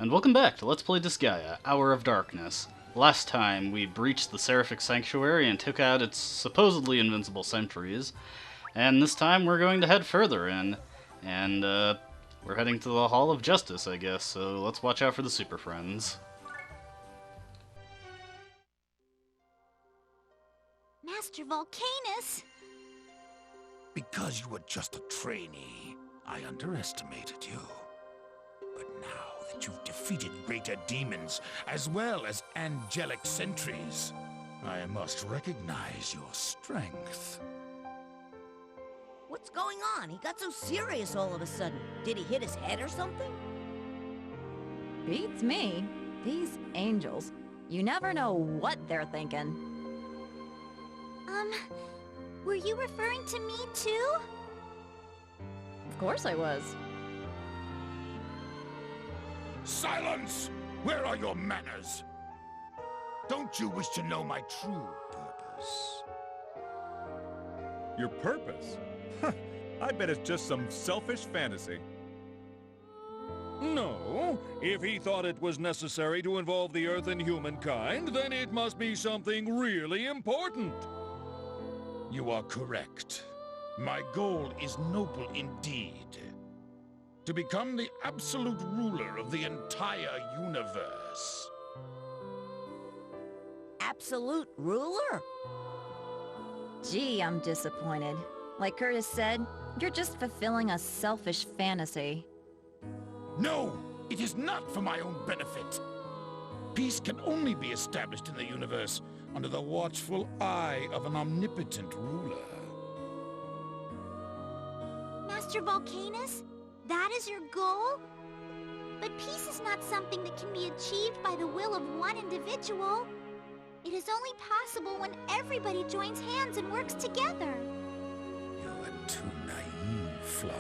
And welcome back to Let's Play Disgaea, Hour of Darkness. Last time, we breached the Seraphic Sanctuary and took out its supposedly invincible sentries. And this time, we're going to head further in. And, we're heading to the Hall of Justice, I guess, so let's watch out for the Super Friends. Master Vulcanus! Because you were just a trainee, I underestimated you. But now that you've defeated greater demons, as well as angelic sentries, I must recognize your strength. What's going on? He got so serious all of a sudden. Did he hit his head or something? Beats me. These angels. You never know what they're thinking. Were you referring to me too? Of course I was. Silence! Where are your manners? Don't you wish to know my true purpose? Your purpose? I bet it's just some selfish fantasy. No, if he thought it was necessary to involve the Earth and humankind, then it must be something really important. You are correct. My goal is noble indeed. To become the absolute ruler of the entire universe. Absolute ruler? Gee, I'm disappointed. Like Curtis said, you're just fulfilling a selfish fantasy. No, it is not for my own benefit. Peace can only be established in the universe under the watchful eye of an omnipotent ruler. Master Vulcanus? That is your goal? But peace is not something that can be achieved by the will of one individual. It is only possible when everybody joins hands and works together. You are too naive, Flan.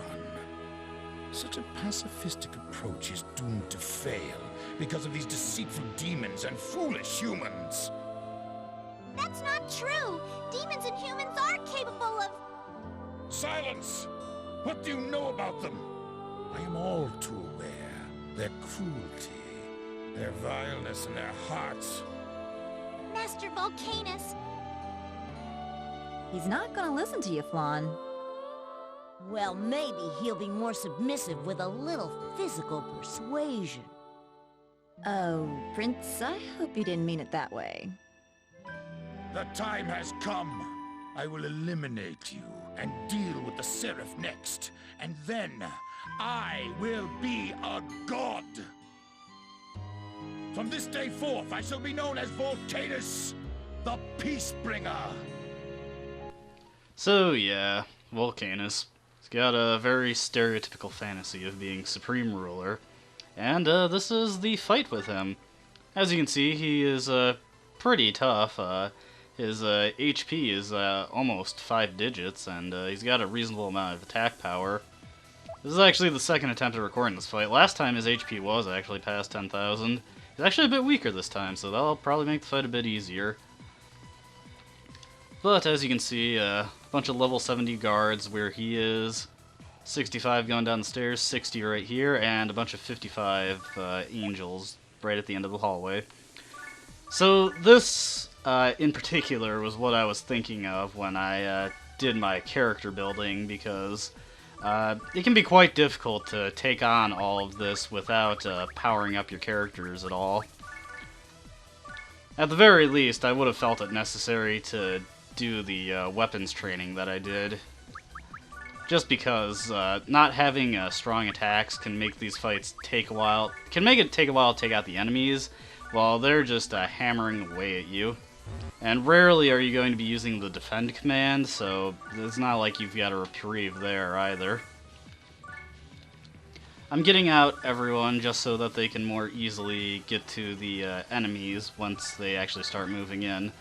Such a pacifistic approach is doomed to fail because of these deceitful demons and foolish humans. That's not true! Demons and humans are capable of... Silence! What do you know about them? I am all too aware. Their cruelty, their vileness in their hearts. Master Vulcanus! He's not gonna listen to you, Flan. Well, maybe he'll be more submissive with a little physical persuasion. Oh, Prince, I hope you didn't mean it that way. The time has come. I will eliminate you and deal with the Seraph next. And then, I will be a god. From this day forth, I shall be known as Vulcanus, the Peacebringer. So yeah, Vulcanus. He's got a very stereotypical fantasy of being supreme ruler. And this is the fight with him. As you can see, he is pretty tough. His HP is almost 5 digits, and he's got a reasonable amount of attack power. This is actually the second attempt at recording this fight. Last time his HP was actually past 10,000. He's actually a bit weaker this time, so that'll probably make the fight a bit easier. But as you can see, a bunch of level 70 guards where he is, 65 going down the stairs, 60 right here, and a bunch of 55 angels right at the end of the hallway. So this, in particular, was what I was thinking of when I did my character building, because it can be quite difficult to take on all of this without powering up your characters at all. At the very least, I would have felt it necessary to do the weapons training that I did. Just because not having strong attacks can make these fights take a while. Can make it take a while to take out the enemies while they're just hammering away at you. And rarely are you going to be using the defend command, so it's not like you've got a reprieve there either. I'm getting out everyone just so that they can more easily get to the enemies once they actually start moving in.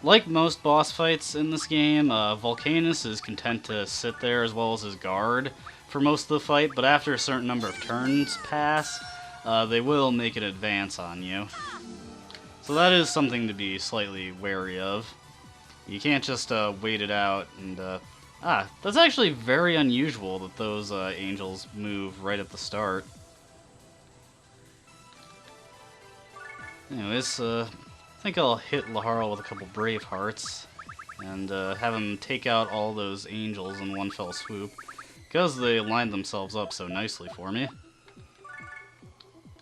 Like most boss fights in this game, Vulcanus is content to sit there as well as his guard for most of the fight, but after a certain number of turns pass, they will make an advance on you. So that is something to be slightly wary of. You can't just wait it out and that's actually very unusual that those angels move right at the start. Anyways, I think I'll hit Laharl with a couple Brave Hearts and have him take out all those angels in one fell swoop, because they lined themselves up so nicely for me.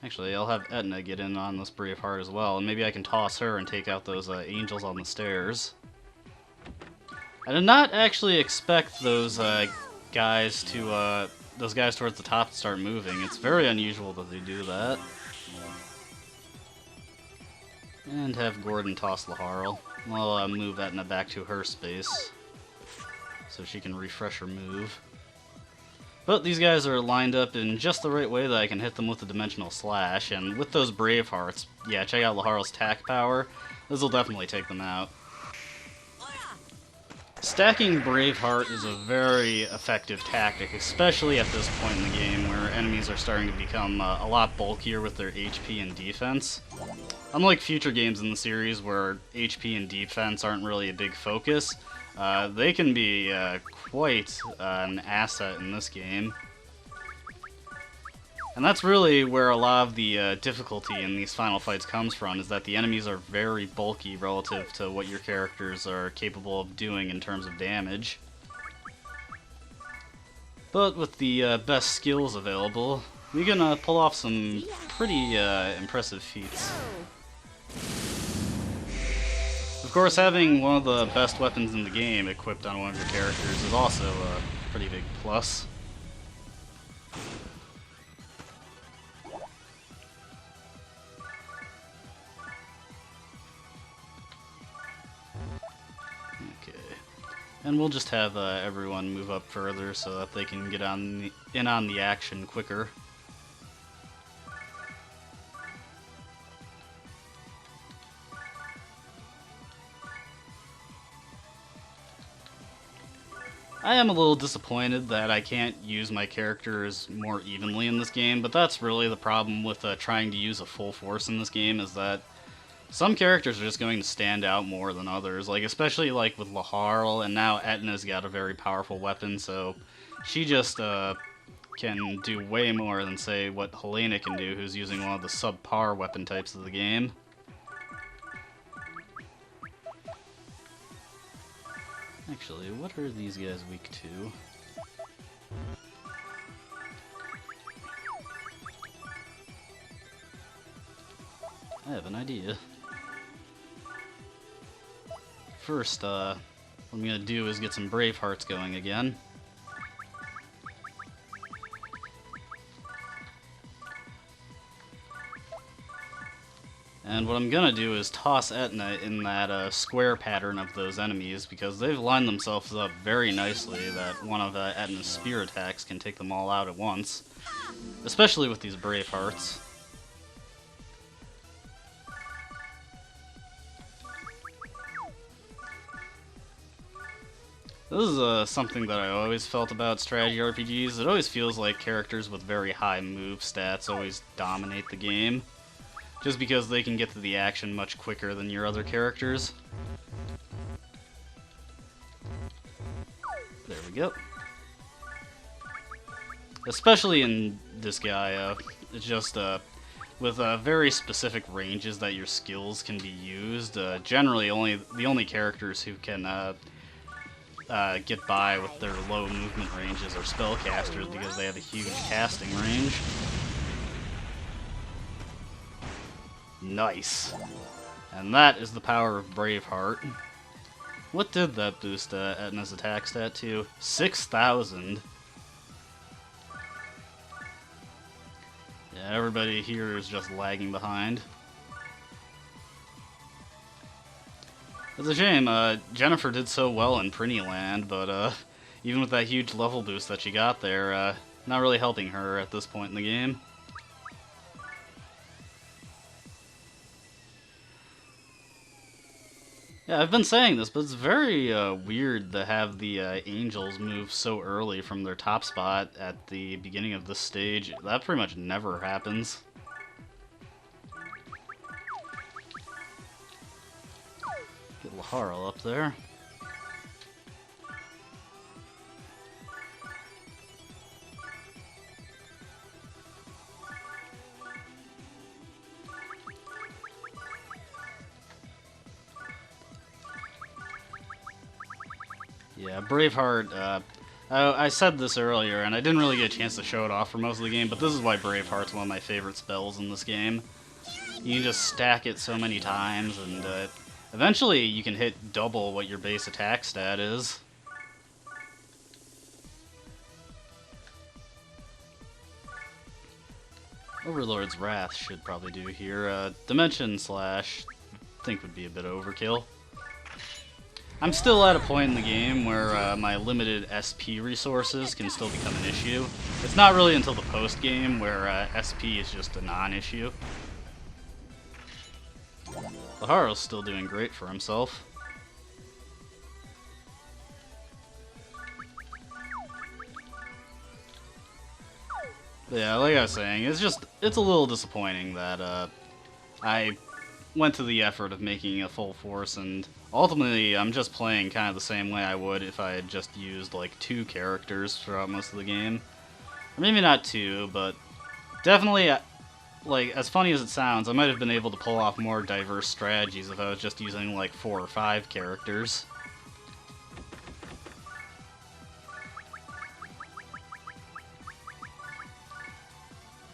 Actually, I'll have Etna get in on this Brave Heart as well, and maybe I can toss her and take out those angels on the stairs. I did not actually expect those guys towards the top to start moving. It's very unusual that they do that. And have Gordon toss Laharl. I'll move Etna back to her space so she can refresh her move. But these guys are lined up in just the right way that I can hit them with the Dimensional Slash, and with those Brave Hearts, yeah, check out Laharl's attack power. This will definitely take them out. Stacking Braveheart is a very effective tactic, especially at this point in the game where enemies are starting to become a lot bulkier with their HP and defense. Unlike future games in the series where HP and defense aren't really a big focus, they can be quite an asset in this game. And that's really where a lot of the difficulty in these final fights comes from, is that the enemies are very bulky relative to what your characters are capable of doing in terms of damage. But with the best skills available, we can pull off some pretty impressive feats. Of course, having one of the best weapons in the game equipped on one of your characters is also a pretty big plus. And we'll just have everyone move up further so that they can get in on the action quicker. I am a little disappointed that I can't use my characters more evenly in this game, but that's really the problem with trying to use a full force in this game, is that some characters are just going to stand out more than others, like especially like with Laharl, and now Etna's got a very powerful weapon, so she just can do way more than, say, what Helena can do, who's using one of the subpar weapon types of the game. Actually, what are these guys weak to? I have an idea. First, what I'm gonna do is get some Brave Hearts going again. And what I'm gonna do is toss Etna in that square pattern of those enemies, because they've lined themselves up very nicely that one of Etna's spear attacks can take them all out at once. Especially with these Brave Hearts. This is something that I always felt about strategy RPGs. It always feels like characters with very high move stats always dominate the game, just because they can get to the action much quicker than your other characters. There we go. Especially in Disgaea, it's just with very specific ranges that your skills can be used. Generally, the only characters who can get by with their low movement ranges are spellcasters, because they have a huge casting range. Nice. And that is the power of Braveheart. What did that boost Etna's attack stat to? 6,000. Yeah, everybody here is just lagging behind. It's a shame, Jennifer did so well in Prinnyland, but even with that huge level boost that she got there, not really helping her at this point in the game. Yeah, I've been saying this, but it's very weird to have the angels move so early from their top spot at the beginning of this stage. That pretty much never happens. Get Laharl up there. Yeah, Braveheart, I said this earlier, and I didn't really get a chance to show it off for most of the game, but this is why Braveheart's one of my favorite spells in this game. You can just stack it so many times, and eventually you can hit double what your base attack stat is. Overlord's Wrath should probably do here. Dimension Slash, I think would be a bit overkill. I'm still at a point in the game where my limited SP resources can still become an issue. It's not really until the post-game where SP is just a non-issue. Laharo's still doing great for himself. But yeah, like I was saying, it's a little disappointing that I went to the effort of making a full force, and ultimately I'm just playing kind of the same way I would if I had just used like 2 characters throughout most of the game. Or maybe not 2, but definitely, like, as funny as it sounds, I might have been able to pull off more diverse strategies if I was just using like 4 or 5 characters.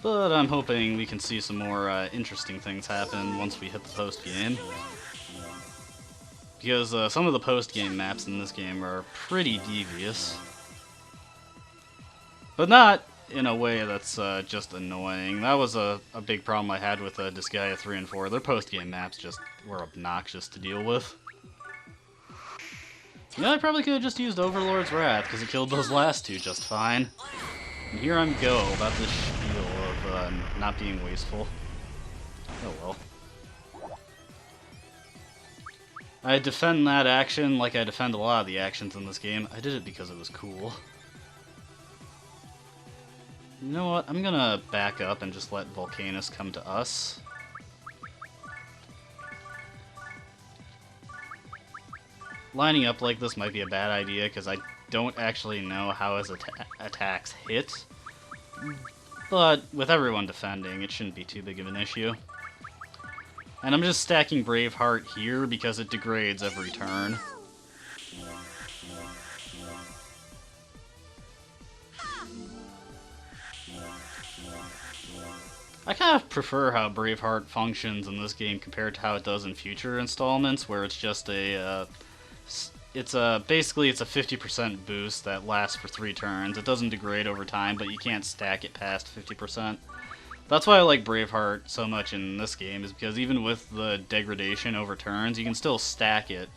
But I'm hoping we can see some more interesting things happen once we hit the post-game. Because some of the post-game maps in this game are pretty devious. But not in a way that's just annoying. That was a big problem I had with Disgaea 3 and 4. Their post-game maps just were obnoxious to deal with. Yeah, I probably could have just used Overlord's Wrath, because it killed those last 2 just fine. And here I'm go about this spiel of not being wasteful. Oh well. I defend that action like I defend a lot of the actions in this game. I did it because it was cool. You know what? I'm gonna back up and just let Vulcanus come to us. Lining up like this might be a bad idea because I don't actually know how his attacks hit. But with everyone defending, it shouldn't be too big of an issue. And I'm just stacking Braveheart here because it degrades every turn. I kind of prefer how Braveheart functions in this game compared to how it does in future installments, where it's just a basically it's a 50% boost that lasts for 3 turns. It doesn't degrade over time, but you can't stack it past 50%. That's why I like Braveheart so much in this game, is because even with the degradation over turns, you can still stack it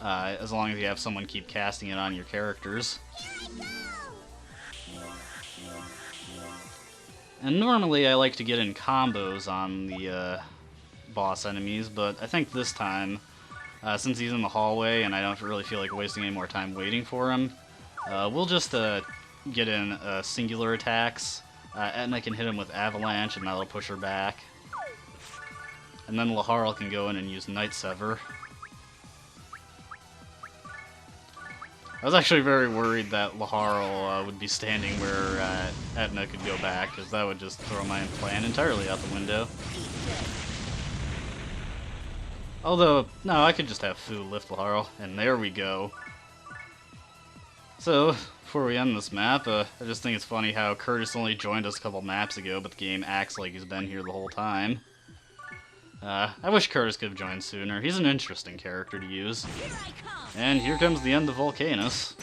as long as you have someone keep casting it on your characters. And normally I like to get in combos on the boss enemies, but I think this time, since he's in the hallway and I don't really feel like wasting any more time waiting for him, we'll just get in singular attacks. Etna can hit him with Avalanche and that'll push her back. And then Laharl can go in and use Night Sever. I was actually very worried that Laharl would be standing where Etna could go back, because that would just throw my plan entirely out the window. Although, no, I could just have Fu lift Laharl, and there we go. So, before we end this map, I just think it's funny how Curtis only joined us a couple maps ago, but the game acts like he's been here the whole time. I wish Curtis could have joined sooner. He's an interesting character to use. And here comes the end of Vulcanus.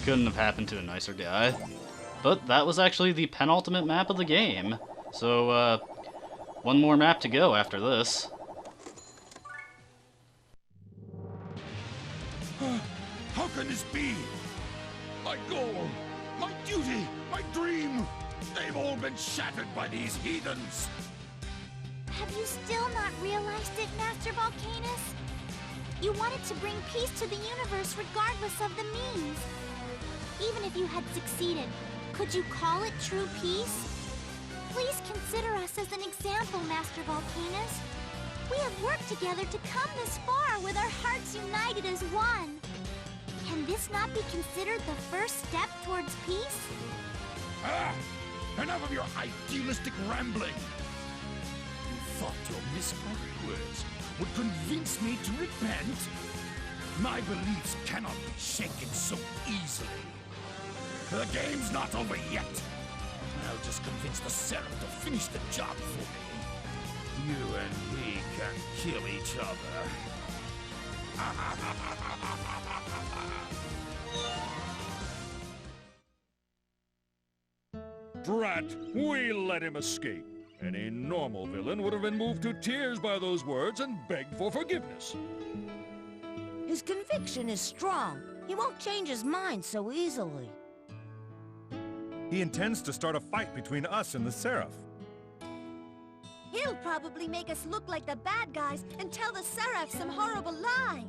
Couldn't have happened to a nicer guy. But that was actually the penultimate map of the game. So, one more map to go after this. How can this be? My goal, my duty, my dream, they've all been shattered by these heathens. Have you still not realized it, Master Vulcanus? You wanted to bring peace to the universe regardless of the means. Even if you had succeeded, could you call it true peace? Please consider us as an example, Master Vulcanus. We have worked together to come this far with our hearts united as one. Can this not be considered the first step towards peace? Ah! Enough of your idealistic rambling! You thought your misguided words would convince me to repent? My beliefs cannot be shaken so easily. The game's not over yet. I'll just convince the Seraph to finish the job for me. You and me can kill each other. Drat, we let him escape. Any normal villain would have been moved to tears by those words and begged for forgiveness. His conviction is strong. He won't change his mind so easily. He intends to start a fight between us and the Seraph. He'll probably make us look like the bad guys and tell the Seraph some horrible lie.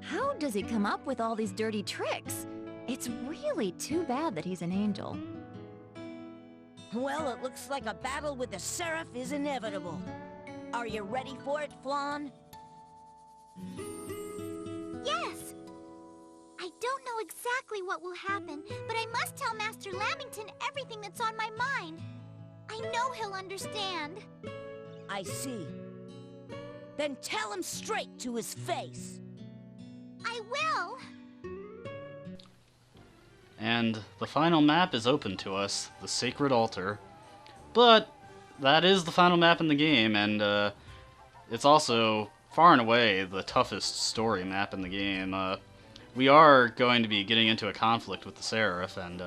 How does he come up with all these dirty tricks? It's really too bad that he's an angel. Well, it looks like a battle with the Seraph is inevitable. Are you ready for it, Flan? Yes! I don't know exactly what will happen, but I must tell Master Lamington everything that's on my mind. I know he'll understand. I see. Then tell him straight to his face. I will! And the final map is open to us, the Sacred Altar. But that is the final map in the game, and it's also far and away the toughest story map in the game. We are going to be getting into a conflict with the Seraph, and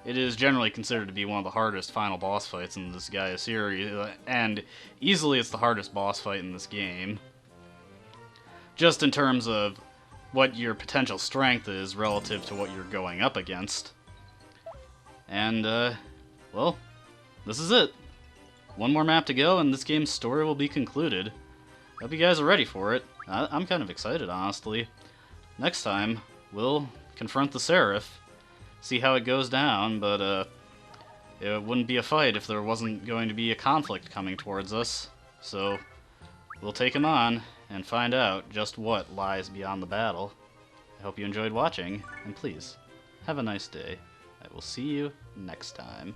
it is generally considered to be one of the hardest final boss fights in the Disgaea series, and easily it's the hardest boss fight in this game. Just in terms of what your potential strength is relative to what you're going up against. And, well, this is it. One more map to go, and this game's story will be concluded. Hope you guys are ready for it. I'm kind of excited, honestly. Next time, we'll confront the Seraph, see how it goes down, but, it wouldn't be a fight if there wasn't going to be a conflict coming towards us. So, we'll take him on and find out just what lies beyond the battle. I hope you enjoyed watching, and please, have a nice day. I will see you next time.